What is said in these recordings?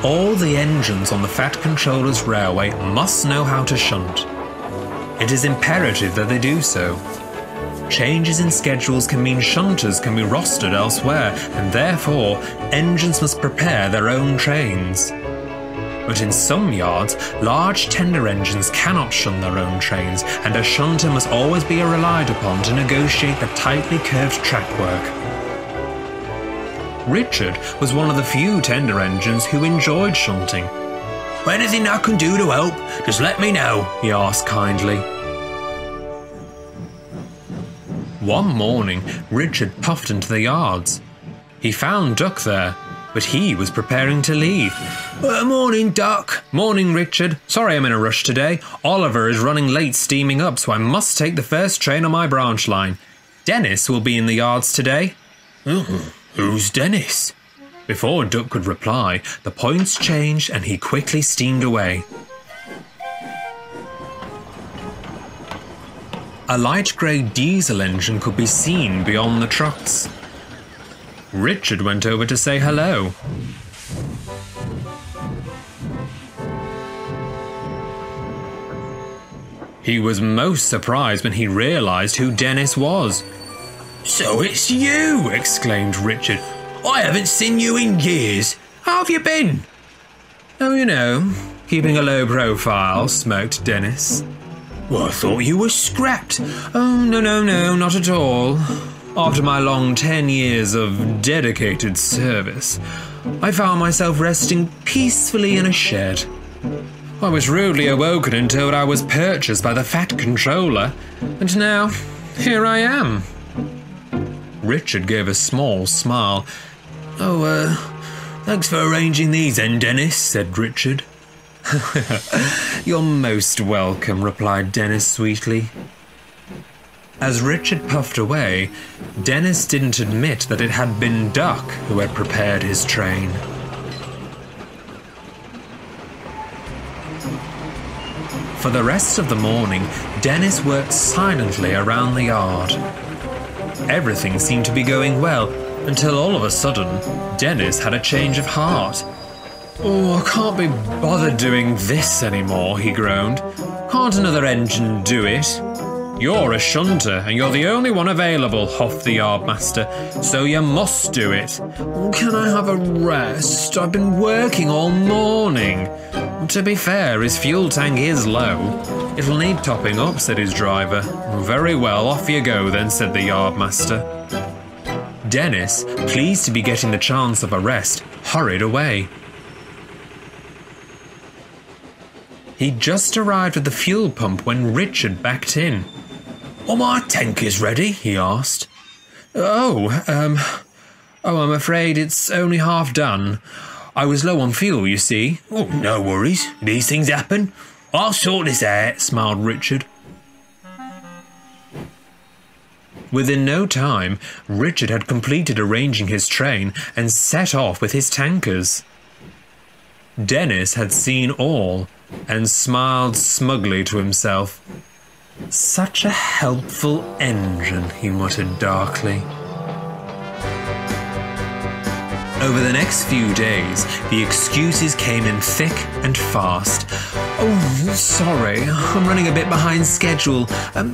All the engines on the Fat Controller's railway must know how to shunt. It is imperative that they do so. Changes in schedules can mean shunters can be rostered elsewhere, and therefore engines must prepare their own trains. But in some yards, large tender engines cannot shunt their own trains, and a shunter must always be relied upon to negotiate the tightly curved track work. Richard was one of the few tender engines who enjoyed shunting. "Anything I can do to help, just let me know," he asked kindly. One morning, Richard puffed into the yards. He found Duck there, but he was preparing to leave. "Morning, Duck." "Morning, Richard. Sorry I'm in a rush today. Oliver is running late steaming up, so I must take the first train on my branch line. Dennis will be in the yards today." "Who's Dennis?" Before Duck could reply, the points changed and he quickly steamed away. A light grey diesel engine could be seen beyond the trucks. Richard went over to say hello. He was most surprised when he realised who Dennis was. "So it's you!" exclaimed Richard. "I haven't seen you in years. How have you been?" "Oh, you know, keeping a low profile," smirked Dennis. "Well, I thought you were scrapped." "Oh, no, not at all. After my long 10 years of dedicated service, I found myself resting peacefully in a shed. I was rudely awoken and told I was purchased by the Fat Controller, and now, here I am." Richard gave a small smile. "Oh, thanks for arranging these then, Dennis," said Richard. "You're most welcome," replied Dennis sweetly. As Richard puffed away, Dennis didn't admit that it had been Duck who had prepared his train. For the rest of the morning, Dennis worked silently around the yard. Everything seemed to be going well, until all of a sudden, Dennis had a change of heart. "Oh, I can't be bothered doing this anymore," he groaned. "Can't another engine do it?" "You're a shunter, and you're the only one available," huffed the yardmaster, "so you must do it." "Can I have a rest? I've been working all morning." To be fair, his fuel tank is low. "It'll need topping up," said his driver. "Very well, off you go then," said the yardmaster. Dennis, pleased to be getting the chance of a rest, hurried away. He'd just arrived at the fuel pump when Richard backed in. "Are my tankers ready?" he asked. I'm afraid it's only half done. I was low on fuel, you see." "Oh, no worries. These things happen. I'll sort this out," smiled Richard. Within no time, Richard had completed arranging his train and set off with his tankers. Dennis had seen all and smiled smugly to himself. "Such a helpful engine," he muttered darkly. Over the next few days, the excuses came in thick and fast. "Oh, sorry, I'm running a bit behind schedule.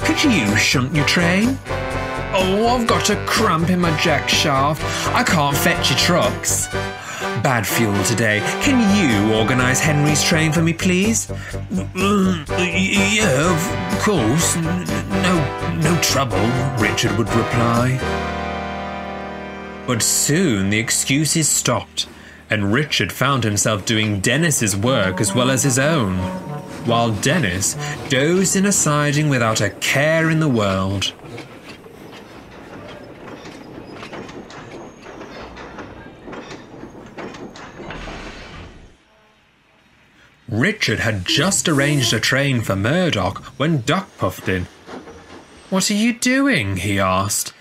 Could you shunt your train?" "Oh, I've got a cramp in my jack shaft. I can't fetch your trucks." "Bad fuel today. Can you organise Henry's train for me, please?" "Yeah, of course. No trouble," Richard would reply. But soon the excuses stopped, and Richard found himself doing Dennis's work as well as his own, while Dennis dozed in a siding without a care in the world. Richard had just arranged a train for Murdoch when Duck puffed in. "What are you doing?" he asked.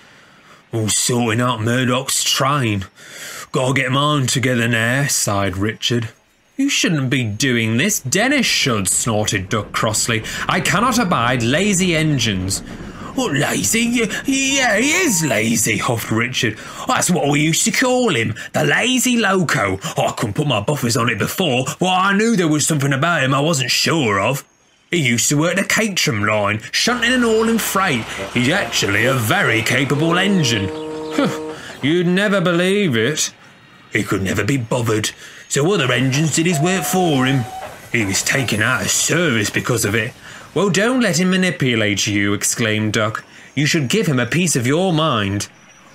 "Oh, sorting out Murdoch's train. Gotta get mine together now," sighed Richard. "You shouldn't be doing this. Dennis should," snorted Duck crossly. "I cannot abide lazy engines." What, lazy? Yeah, he is lazy, huffed Richard. That's what we used to call him, the Lazy Loco. I couldn't put my buffers on it before, but I knew there was something about him I wasn't sure of. He used to work the catering line, shunting and hauling freight. He's actually a very capable engine. You'd never believe it. He could never be bothered, so other engines did his work for him. He was taken out of service because of it. Well, don't let him manipulate you, exclaimed Duck. You should give him a piece of your mind.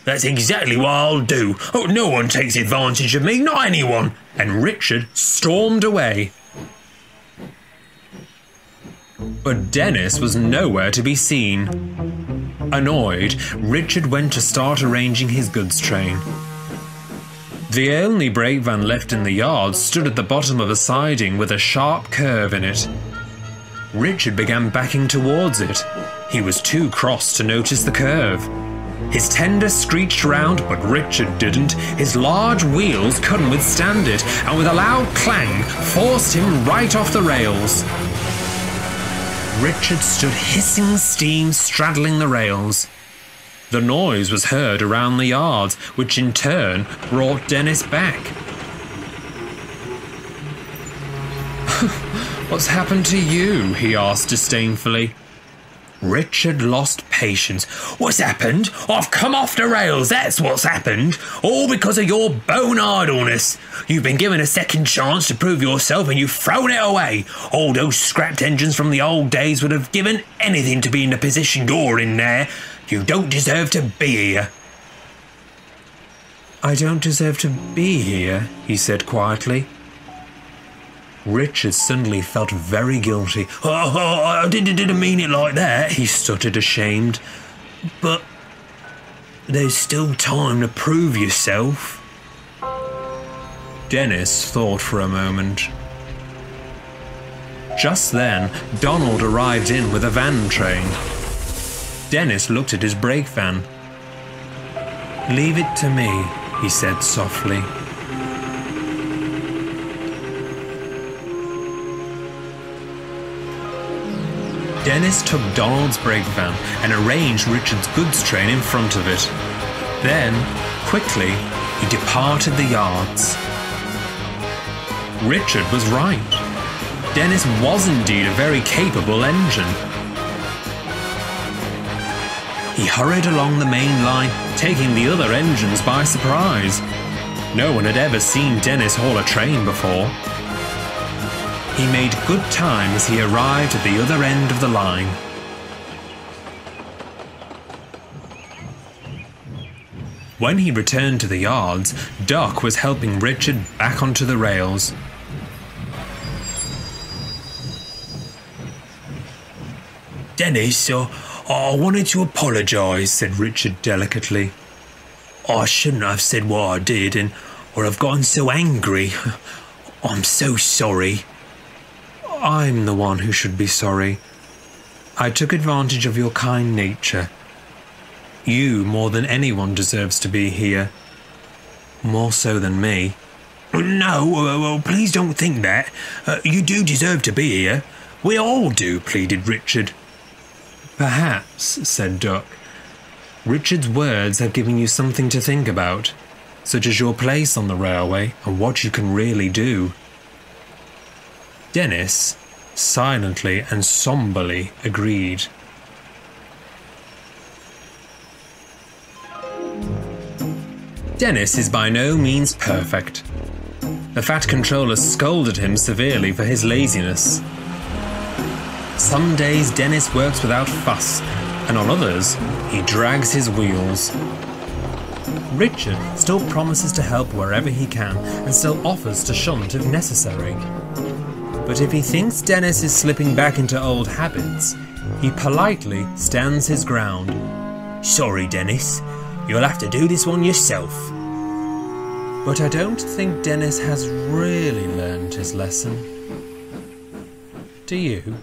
That's exactly what I'll do. Oh, no one takes advantage of me, not anyone. And Richard stormed away. But Dennis was nowhere to be seen. Annoyed, Richard went to start arranging his goods train. The only brake van left in the yard stood at the bottom of a siding with a sharp curve in it. Richard began backing towards it. He was too cross to notice the curve. His tender screeched round, but Richard didn't. His large wheels couldn't withstand it, and with a loud clang, forced him right off the rails. Richard stood hissing steam straddling the rails. The noise was heard around the yards, which in turn brought Dennis back. What's happened to you? He asked disdainfully. Richard lost patience. What's happened? I've come off the rails, that's what's happened. All because of your bone idleness. You've been given a second chance to prove yourself and you've thrown it away. All those scrapped engines from the old days would have given anything to be in the position you're in there. You don't deserve to be here. I don't deserve to be here, he said quietly. Richard suddenly felt very guilty. I didn't mean it like that, he stuttered, ashamed. But there's still time to prove yourself. Dennis thought for a moment. Just then, Donald arrived in with a van train. Dennis looked at his brake van. Leave it to me, he said softly. Dennis took Donald's brake van and arranged Richard's goods train in front of it. Then, quickly, he departed the yards. Richard was right. Dennis was indeed a very capable engine. He hurried along the main line, taking the other engines by surprise. No one had ever seen Dennis haul a train before. He made good time as he arrived at the other end of the line. When he returned to the yards, Duck was helping Richard back onto the rails. Dennis, I wanted to apologise, said Richard delicately. I shouldn't have said what I did, or I've gotten so angry. I'm so sorry. I'm the one who should be sorry. I took advantage of your kind nature. You, more than anyone, deserves to be here. More so than me. No, please don't think that. You do deserve to be here. We all do, pleaded Richard. Perhaps, said Duck. Richard's words have given you something to think about, such as your place on the railway and what you can really do. Dennis silently and somberly agreed. Dennis is by no means perfect. The Fat Controller scolded him severely for his laziness. Some days Dennis works without fuss, and on others he drags his wheels. Richard still promises to help wherever he can and still offers to shunt if necessary. But if he thinks Dennis is slipping back into old habits, he politely stands his ground. Sorry, Dennis, you'll have to do this one yourself. But I don't think Dennis has really learned his lesson. Do you?